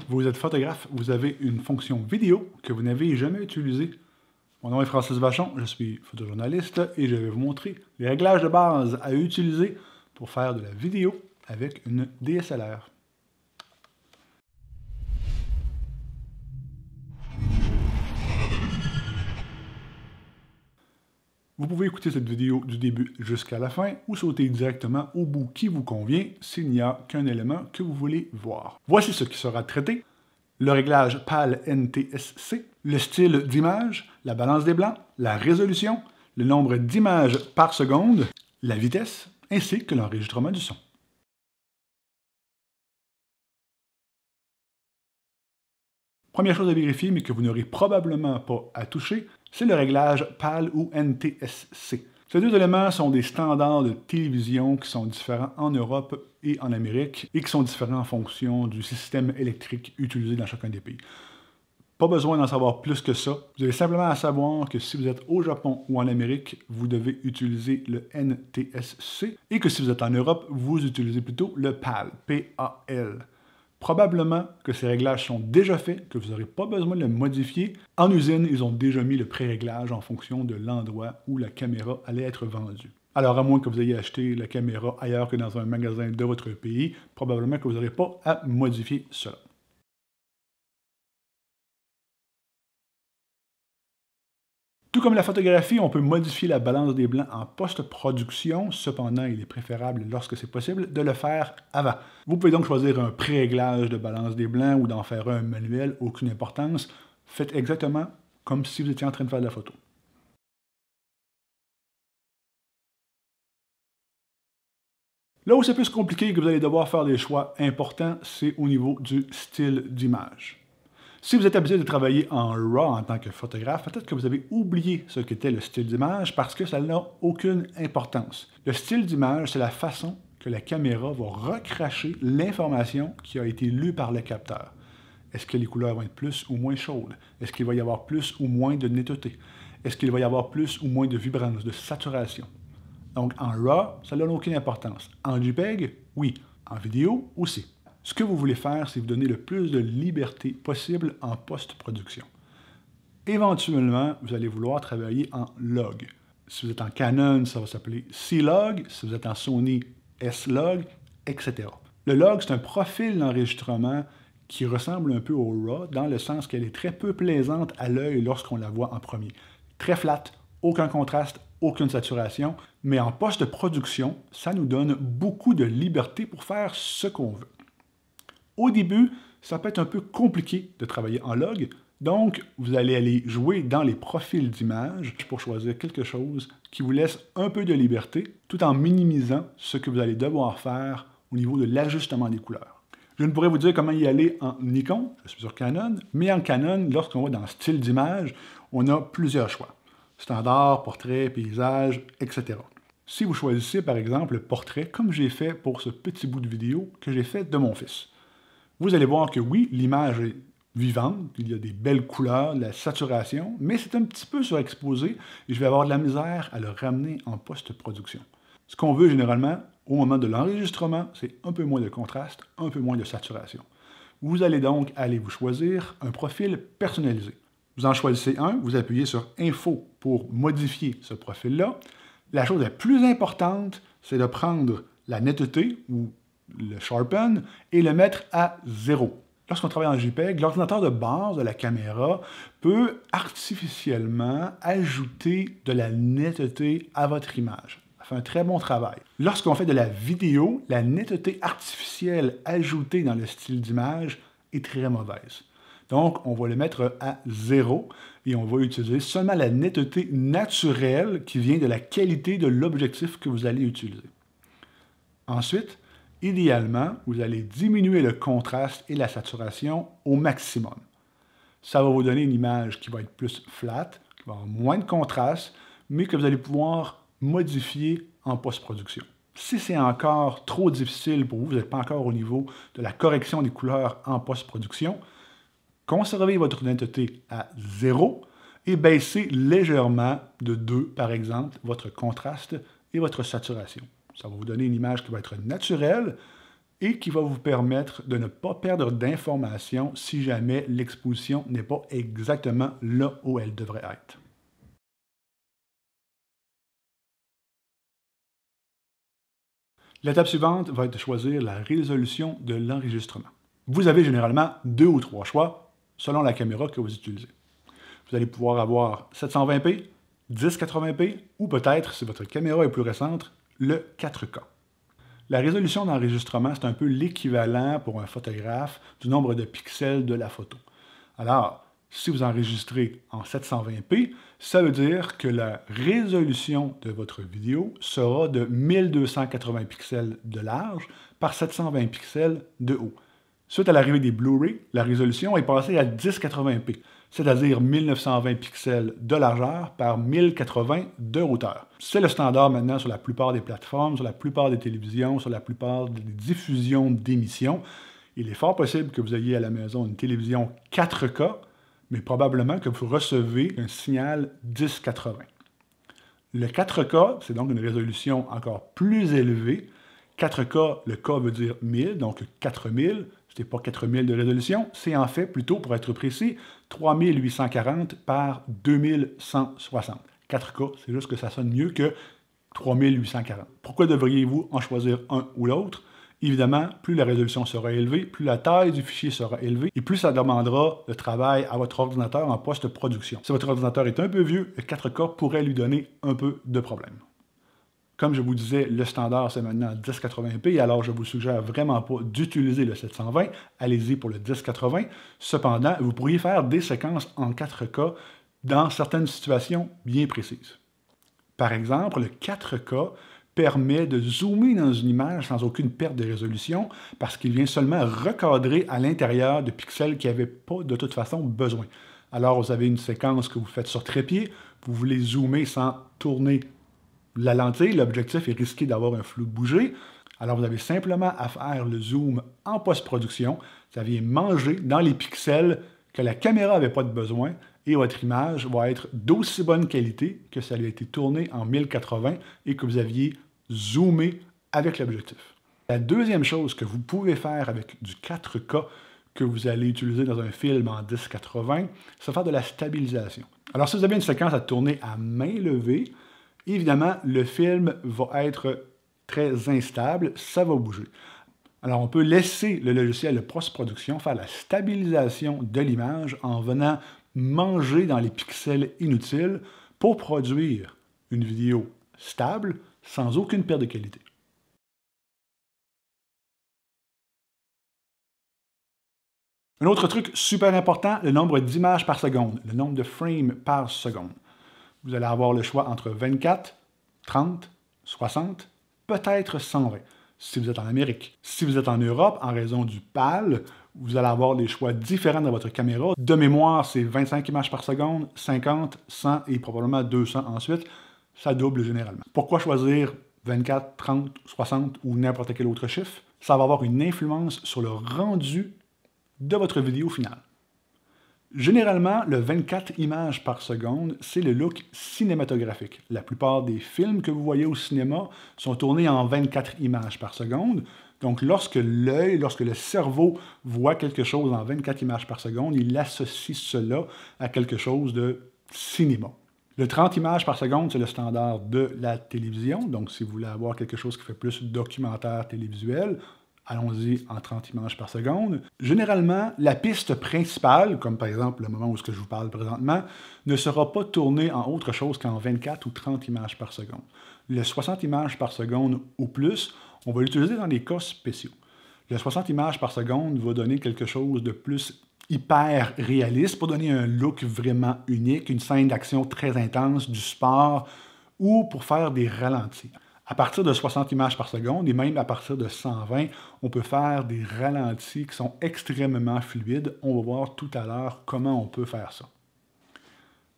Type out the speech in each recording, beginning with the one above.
Vous êtes photographe, vous avez une fonction vidéo que vous n'avez jamais utilisée. Mon nom est Francis Vachon, je suis photojournaliste et je vais vous montrer les réglages de base à utiliser pour faire de la vidéo avec une DSLR. Vous pouvez écouter cette vidéo du début jusqu'à la fin ou sauter directement au bout qui vous convient s'il n'y a qu'un élément que vous voulez voir. Voici ce qui sera traité. Le réglage PAL NTSC, le style d'image, la balance des blancs, la résolution, le nombre d'images par seconde, la vitesse, ainsi que l'enregistrement du son. Première chose à vérifier, mais que vous n'aurez probablement pas à toucher, c'est le réglage PAL ou NTSC. Ces deux éléments sont des standards de télévision qui sont différents en Europe et en Amérique et qui sont différents en fonction du système électrique utilisé dans chacun des pays. Pas besoin d'en savoir plus que ça. Vous avez simplement à savoir que si vous êtes au Japon ou en Amérique, vous devez utiliser le NTSC et que si vous êtes en Europe, vous utilisez plutôt le PAL, P-A-L. Probablement que ces réglages sont déjà faits, que vous n'aurez pas besoin de les modifier. En usine, ils ont déjà mis le pré-réglage en fonction de l'endroit où la caméra allait être vendue. Alors, à moins que vous ayez acheté la caméra ailleurs que dans un magasin de votre pays, probablement que vous n'aurez pas à modifier cela. Tout comme la photographie, on peut modifier la balance des blancs en post-production. Cependant, il est préférable, lorsque c'est possible, de le faire avant. Vous pouvez donc choisir un pré-réglage de balance des blancs ou d'en faire un manuel, aucune importance. Faites exactement comme si vous étiez en train de faire de la photo. Là où c'est plus compliqué et que vous allez devoir faire des choix importants, c'est au niveau du style d'image. Si vous êtes habitué de travailler en RAW en tant que photographe, peut-être que vous avez oublié ce qu'était le style d'image parce que ça n'a aucune importance. Le style d'image, c'est la façon que la caméra va recracher l'information qui a été lue par le capteur. Est-ce que les couleurs vont être plus ou moins chaudes? Est-ce qu'il va y avoir plus ou moins de netteté? Est-ce qu'il va y avoir plus ou moins de vibrance, de saturation? Donc en RAW, ça n'a aucune importance. En JPEG, oui. En vidéo aussi. Ce que vous voulez faire, c'est vous donner le plus de liberté possible en post-production. Éventuellement, vous allez vouloir travailler en log. Si vous êtes en Canon, ça va s'appeler C-Log. Si vous êtes en Sony, S-Log, etc. Le log, c'est un profil d'enregistrement qui ressemble un peu au RAW, dans le sens qu'elle est très peu plaisante à l'œil lorsqu'on la voit en premier. Très flat, aucun contraste, aucune saturation, mais en post-production, ça nous donne beaucoup de liberté pour faire ce qu'on veut. Au début, ça peut être un peu compliqué de travailler en log, donc vous allez aller jouer dans les profils d'images pour choisir quelque chose qui vous laisse un peu de liberté, tout en minimisant ce que vous allez devoir faire au niveau de l'ajustement des couleurs. Je ne pourrais vous dire comment y aller en Nikon, je suis sur Canon, mais en Canon, lorsqu'on va dans style d'image, on a plusieurs choix. Standard, portrait, paysage, etc. Si vous choisissez par exemple le portrait, comme j'ai fait pour ce petit bout de vidéo que j'ai fait de mon fils, vous allez voir que oui, l'image est vivante, il y a des belles couleurs, de la saturation, mais c'est un petit peu surexposé et je vais avoir de la misère à le ramener en post-production. Ce qu'on veut généralement, au moment de l'enregistrement, c'est un peu moins de contraste, un peu moins de saturation. Vous allez donc aller vous choisir un profil personnalisé. Vous en choisissez un, vous appuyez sur « Info » pour modifier ce profil-là. La chose la plus importante, c'est de prendre la netteté, ou le sharpen, et le mettre à 0. Lorsqu'on travaille en JPEG, l'ordinateur de base de la caméra peut artificiellement ajouter de la netteté à votre image. Ça fait un très bon travail. Lorsqu'on fait de la vidéo, la netteté artificielle ajoutée dans le style d'image est très mauvaise. Donc, on va le mettre à 0 et on va utiliser seulement la netteté naturelle qui vient de la qualité de l'objectif que vous allez utiliser. Ensuite, idéalement, vous allez diminuer le contraste et la saturation au maximum. Ça va vous donner une image qui va être plus flat, qui va avoir moins de contraste, mais que vous allez pouvoir modifier en post-production. Si c'est encore trop difficile pour vous, vous n'êtes pas encore au niveau de la correction des couleurs en post-production, conservez votre netteté à 0 et baissez légèrement de 2, par exemple, votre contraste et votre saturation. Ça va vous donner une image qui va être naturelle, et qui va vous permettre de ne pas perdre d'informations si jamais l'exposition n'est pas exactement là où elle devrait être. L'étape suivante va être de choisir la résolution de l'enregistrement. Vous avez généralement 2 ou 3 choix selon la caméra que vous utilisez. Vous allez pouvoir avoir 720p, 1080p ou peut-être, si votre caméra est plus récente, le 4K. La résolution d'enregistrement, c'est un peu l'équivalent pour un photographe du nombre de pixels de la photo. Alors, si vous enregistrez en 720p, ça veut dire que la résolution de votre vidéo sera de 1280 pixels de large par 720 pixels de haut. Suite à l'arrivée des Blu-ray, la résolution est passée à 1080p, c'est-à-dire 1920 pixels de largeur par 1080 de hauteur. C'est le standard maintenant sur la plupart des plateformes, sur la plupart des télévisions, sur la plupart des diffusions d'émissions. Il est fort possible que vous ayez à la maison une télévision 4K, mais probablement que vous recevez un signal 1080. Le 4K, c'est donc une résolution encore plus élevée. 4K, le K veut dire 1000, donc 4000. Ce n'est pas 4000 de résolution, c'est en fait plutôt, pour être précis, 3840 par 2160. 4K, c'est juste que ça sonne mieux que 3840. Pourquoi devriez-vous en choisir un ou l'autre? Évidemment, plus la résolution sera élevée, plus la taille du fichier sera élevée et plus ça demandera de travail à votre ordinateur en post-production. Si votre ordinateur est un peu vieux, le 4K pourrait lui donner un peu de problème. Comme je vous disais, le standard, c'est maintenant 1080p, alors je vous suggère vraiment pas d'utiliser le 720. Allez-y pour le 1080. Cependant, vous pourriez faire des séquences en 4K dans certaines situations bien précises. Par exemple, le 4K permet de zoomer dans une image sans aucune perte de résolution parce qu'il vient seulement recadrer à l'intérieur de pixels qui n'avaient pas de toute façon besoin. Alors, vous avez une séquence que vous faites sur trépied, vous voulez zoomer sans tourner la lentille, l'objectif est risqué d'avoir un flou de bouger. Alors, vous avez simplement à faire le zoom en post-production. Ça vient manger dans les pixels que la caméra n'avait pas de besoin et votre image va être d'aussi bonne qualité que ça a été tourné en 1080 et que vous aviez zoomé avec l'objectif. La deuxième chose que vous pouvez faire avec du 4K que vous allez utiliser dans un film en 1080, c'est faire de la stabilisation. Alors, si vous avez une séquence à tourner à main levée, évidemment, le film va être très instable, ça va bouger. Alors, on peut laisser le logiciel de post-production faire la stabilisation de l'image en venant manger dans les pixels inutiles pour produire une vidéo stable sans aucune perte de qualité. Un autre truc super important, le nombre d'images par seconde, le nombre de frames par seconde. Vous allez avoir le choix entre 24, 30, 60, peut-être 120, si vous êtes en Amérique. Si vous êtes en Europe, en raison du PAL, vous allez avoir des choix différents dans votre caméra. De mémoire, c'est 25 images par seconde, 50, 100 et probablement 200 ensuite. Ça double généralement. Pourquoi choisir 24, 30, 60 ou n'importe quel autre chiffre? Ça va avoir une influence sur le rendu de votre vidéo finale. Généralement, le 24 images par seconde, c'est le look cinématographique. La plupart des films que vous voyez au cinéma sont tournés en 24 images par seconde. Donc, lorsque l'œil, lorsque le cerveau voit quelque chose en 24 images par seconde, il associe cela à quelque chose de cinéma. Le 30 images par seconde, c'est le standard de la télévision. Donc, si vous voulez avoir quelque chose qui fait plus documentaire télévisuel, allons-y en 30 images par seconde. Généralement, la piste principale, comme par exemple le moment où je vous parle présentement, ne sera pas tournée en autre chose qu'en 24 ou 30 images par seconde. Le 60 images par seconde ou plus, on va l'utiliser dans des cas spéciaux. Le 60 images par seconde va donner quelque chose de plus hyper réaliste pour donner un look vraiment unique, une scène d'action très intense, du sport ou pour faire des ralentis. À partir de 60 images par seconde et même à partir de 120, on peut faire des ralentis qui sont extrêmement fluides. On va voir tout à l'heure comment on peut faire ça.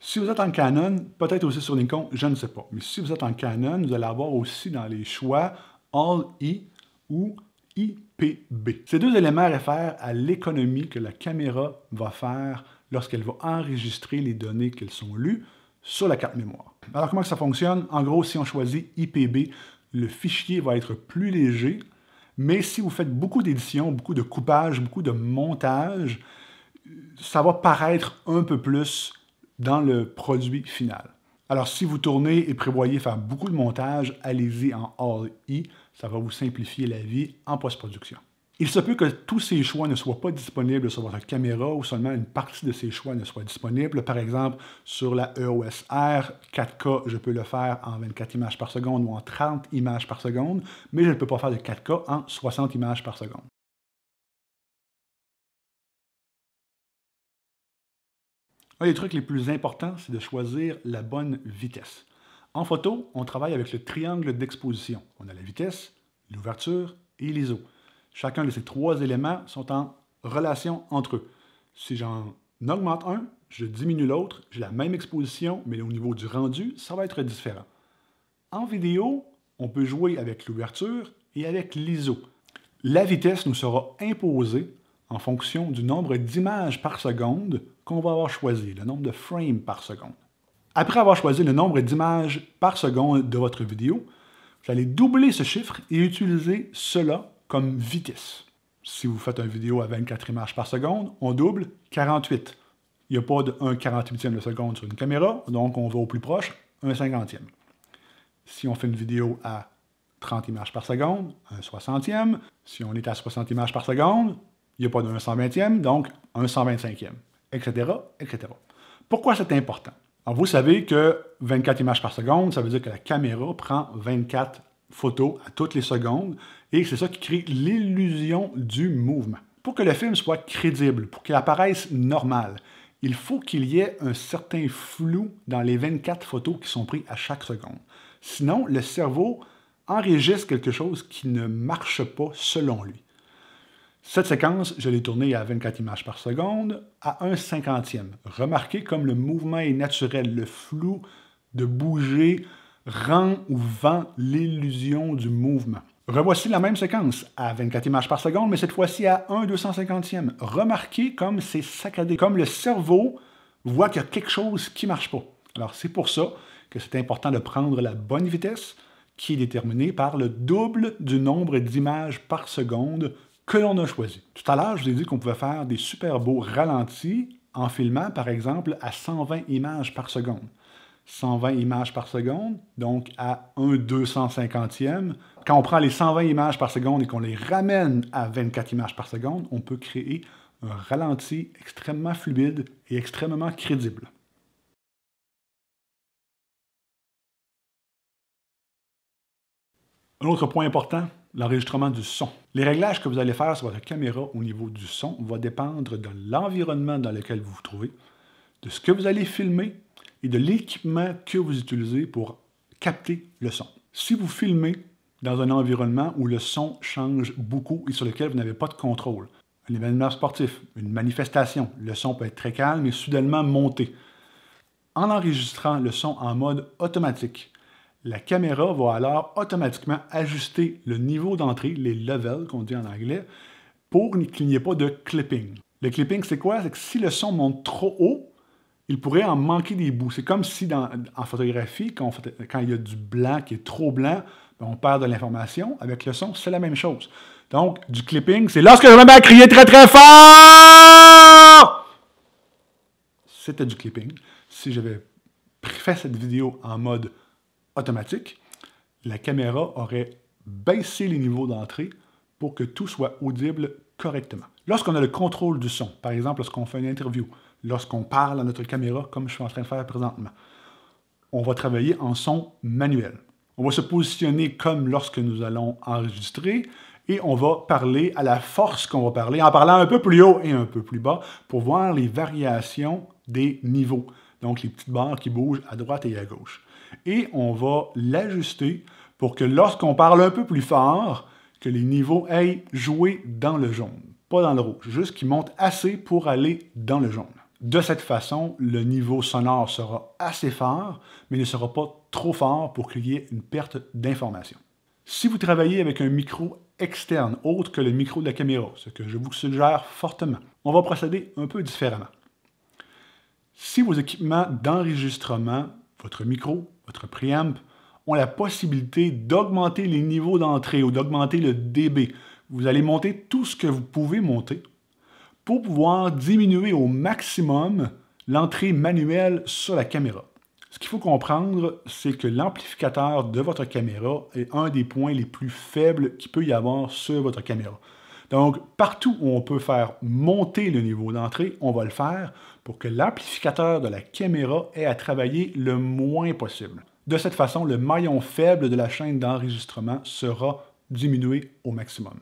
Si vous êtes en Canon, peut-être aussi sur Nikon, je ne sais pas. Mais si vous êtes en Canon, vous allez avoir aussi dans les choix All-E ou IPB. Ces deux éléments réfèrent à l'économie que la caméra va faire lorsqu'elle va enregistrer les données qu'elles sont lues sur la carte mémoire. Alors, comment ça fonctionne? En gros, si on choisit IPB, le fichier va être plus léger, Mais si vous faites beaucoup d'édition, beaucoup de coupage, beaucoup de montage, ça va paraître un peu plus dans le produit final. Alors, si vous tournez et prévoyez faire beaucoup de montage, allez-y en All-E. Ça va vous simplifier la vie en post-production. Il se peut que tous ces choix ne soient pas disponibles sur votre caméra ou seulement une partie de ces choix ne soit disponible. Par exemple, sur la EOS R 4K, je peux le faire en 24 images par seconde ou en 30 images par seconde, mais je ne peux pas faire de 4K en 60 images par seconde. Un des trucs les plus importants, c'est de choisir la bonne vitesse. En photo, on travaille avec le triangle d'exposition. On a la vitesse, l'ouverture et l'ISO. Chacun de ces trois éléments sont en relation entre eux. Si j'en augmente un, je diminue l'autre, j'ai la même exposition, mais au niveau du rendu, ça va être différent. En vidéo, on peut jouer avec l'ouverture et avec l'ISO. La vitesse nous sera imposée en fonction du nombre d'images par seconde qu'on va avoir choisi, le nombre de frames par seconde. Après avoir choisi le nombre d'images par seconde de votre vidéo, vous allez doubler ce chiffre et utiliser cela comme vitesse. Si vous faites une vidéo à 24 images par seconde, on double 48. Il n'y a pas de 1/48e de seconde sur une caméra, donc on va au plus proche, 1/50e. Si on fait une vidéo à 30 images par seconde, 1/60e. Si on est à 60 images par seconde, il n'y a pas de 1/120e, donc 1/125e, etc., etc. Pourquoi c'est important? Alors, vous savez que 24 images par seconde, ça veut dire que la caméra prend 24 photos à toutes les secondes, et c'est ça qui crée l'illusion du mouvement. Pour que le film soit crédible, pour qu'il apparaisse normal, il faut qu'il y ait un certain flou dans les 24 photos qui sont prises à chaque seconde. Sinon, le cerveau enregistre quelque chose qui ne marche pas selon lui. Cette séquence, je l'ai tournée à 24 images par seconde à 1/50e. Remarquez comme le mouvement est naturel, le flou de bouger rend ou vend l'illusion du mouvement. Revoici la même séquence à 24 images par seconde, mais cette fois-ci à 1/250e. Remarquez comme c'est saccadé, comme le cerveau voit qu'il y a quelque chose qui ne marche pas. Alors c'est pour ça que c'est important de prendre la bonne vitesse, qui est déterminée par le double du nombre d'images par seconde que l'on a choisi. Tout à l'heure, je vous ai dit qu'on pouvait faire des super beaux ralentis en filmant, par exemple, à 120 images par seconde. 120 images par seconde, donc à 1/250e. Quand on prend les 120 images par seconde et qu'on les ramène à 24 images par seconde, on peut créer un ralenti extrêmement fluide et extrêmement crédible. Un autre point important, l'enregistrement du son. Les réglages que vous allez faire sur votre caméra au niveau du son vont dépendre de l'environnement dans lequel vous vous trouvez, de ce que vous allez filmer et de l'équipement que vous utilisez pour capter le son. Si vous filmez dans un environnement où le son change beaucoup et sur lequel vous n'avez pas de contrôle, un événement sportif, une manifestation, le son peut être très calme et soudainement monté. En enregistrant le son en mode automatique, la caméra va alors automatiquement ajuster le niveau d'entrée, les levels qu'on dit en anglais, pour qu'il n'y ait pas de clipping. Le clipping, c'est quoi? C'est que si le son monte trop haut, il pourrait en manquer des bouts. C'est comme si en photographie, quand il y a du blanc qui est trop blanc, on perd de l'information. Avec le son, c'est la même chose. Donc, du clipping, c'est lorsque je me mets à crier très très fort! C'était du clipping. Si j'avais fait cette vidéo en mode automatique, la caméra aurait baissé les niveaux d'entrée pour que tout soit audible correctement. Lorsqu'on a le contrôle du son, par exemple lorsqu'on fait une interview, lorsqu'on parle à notre caméra comme je suis en train de faire présentement, on va travailler en son manuel. On va se positionner comme lorsque nous allons enregistrer et on va parler à la force qu'on va parler, en parlant un peu plus haut et un peu plus bas pour voir les variations des niveaux. Donc les petites barres qui bougent à droite et à gauche. Et on va l'ajuster pour que lorsqu'on parle un peu plus fort, que les niveaux aillent jouer dans le jaune, pas dans le rouge, juste qu'ils montent assez pour aller dans le jaune. De cette façon, le niveau sonore sera assez fort, mais ne sera pas trop fort pour qu'il y ait une perte d'information. Si vous travaillez avec un micro externe, autre que le micro de la caméra, ce que je vous suggère fortement, on va procéder un peu différemment. Si vos équipements d'enregistrement, votre micro, votre préamp, ont la possibilité d'augmenter les niveaux d'entrée ou d'augmenter le dB, vous allez monter tout ce que vous pouvez monter pour pouvoir diminuer au maximum l'entrée manuelle sur la caméra. Ce qu'il faut comprendre, c'est que l'amplificateur de votre caméra est un des points les plus faibles qu'il peut y avoir sur votre caméra. Donc, partout où on peut faire monter le niveau d'entrée, on va le faire pour que l'amplificateur de la caméra ait à travailler le moins possible. De cette façon, le maillon faible de la chaîne d'enregistrement sera diminué au maximum.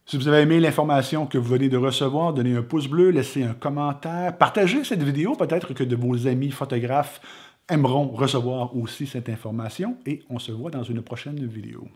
Si vous avez aimé l'information que vous venez de recevoir, donnez un pouce bleu, laissez un commentaire, partagez cette vidéo, peut-être que de vos amis photographes aimeront recevoir aussi cette information et on se voit dans une prochaine vidéo.